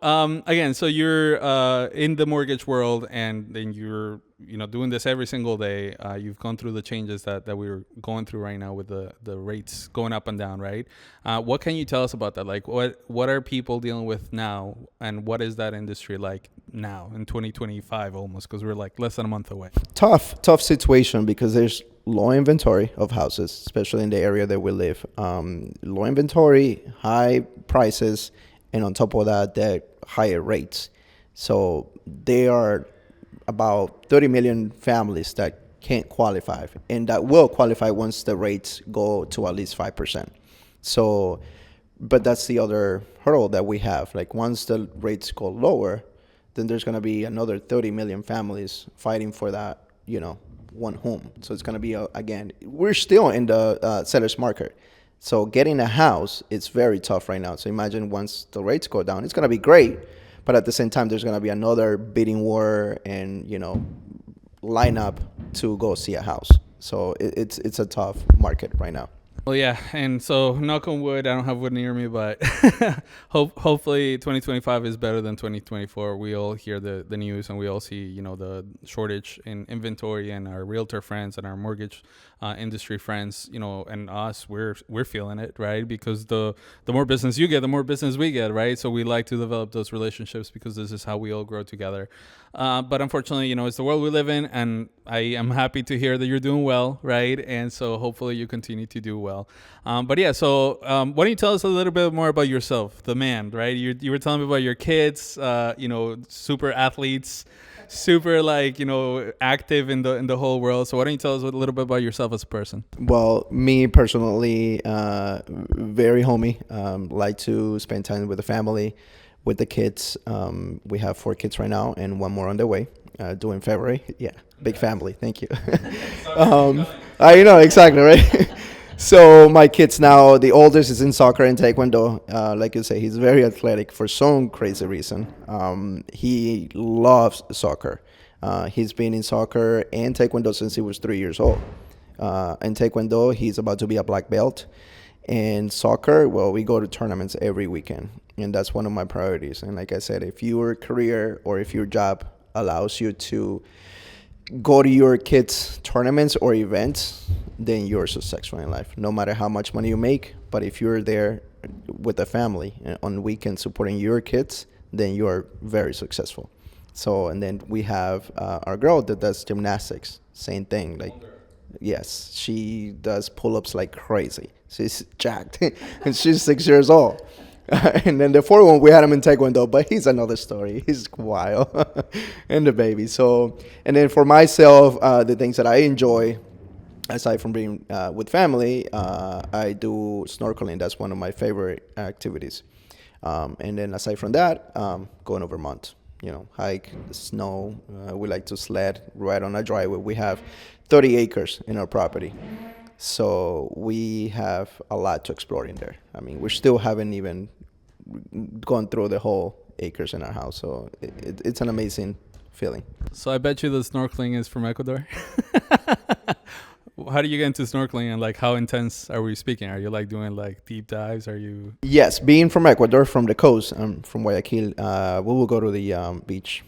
again, so you're in the mortgage world, and then you're doing this every single day. You've gone through the changes that we're going through right now with the rates going up and down, right? What can you tell us about that? Like, what are people dealing with now, and what is that industry like now in 2025 almost? Because we're like less than a month away. Tough situation because there's low inventory of houses, especially in the area that we live. Low inventory, high prices, and on top of that, the higher rates. So there are about 30 million families that can't qualify, and that will qualify once the rates go to at least 5%. So, but that's the other hurdle that we have. Like once the rates go lower, then there's going to be another 30 million families fighting for that, one home. So it's going to be, again, we're still in the seller's market. So getting a house, it's very tough right now. So imagine once the rates go down, it's going to be great. But at the same time, there's going to be another bidding war and, line up to go see a house. So it's a tough market right now. Well, yeah, and so knock on wood, I don't have wood near me, but hopefully 2025 is better than 2024. We all hear the news, and we all see, the shortage in inventory, and our realtor friends and our mortgage industry friends, and us, we're feeling it, right? Because the more business you get, the more business we get, right? So we like to develop those relationships because this is how we all grow together. But unfortunately, it's the world we live in, and I am happy to hear that you're doing well, right? And so hopefully you continue to do well. But yeah, so why don't you tell us a little bit more about yourself, the man, right? You were telling me about your kids, super athletes, super active in the whole world. So why don't you tell us a little bit about yourself as a person? Well, me personally, very homey. Like to spend time with the family, with the kids. We have 4 kids right now and 1 more on the way, due in February. Yeah, big family. Thank you. I know, exactly, right? So my kids now, the oldest is in soccer and taekwondo. Like you say, he's very athletic for some crazy reason. He loves soccer. He's been in soccer and taekwondo since he was 3 years old. In taekwondo, he's about to be a black belt. And soccer, well, we go to tournaments every weekend. And that's one of my priorities. And like I said, if your career or if your job allows you to go to your kids' tournaments or events, then you're successful in life, no matter how much money you make. But if you're there with the family on weekends supporting your kids, then you're very successful. So, and then we have our girl that does gymnastics, same thing. Like, yes, she does pull-ups like crazy. She's jacked, and she's 6 years old. And then the 4th one, we had him in taekwondo, but he's another story. He's wild. And the baby. So, and then for myself, the things that I enjoy, aside from being with family, I do snorkeling. That's one of my favorite activities. And then aside from that, going over Vermont, hike, snow. We like to sled right on our driveway. We have 30 acres in our property. So we have a lot to explore in there. I mean, we still haven't even gone through the whole acres in our house. So it's an amazing feeling. So I bet you the snorkeling is from Ecuador. How do you get into snorkeling, and how intense are we speaking? Are you doing deep dives? Are you? Yes, being from Ecuador, from the coast, from Guayaquil, we will go to the beach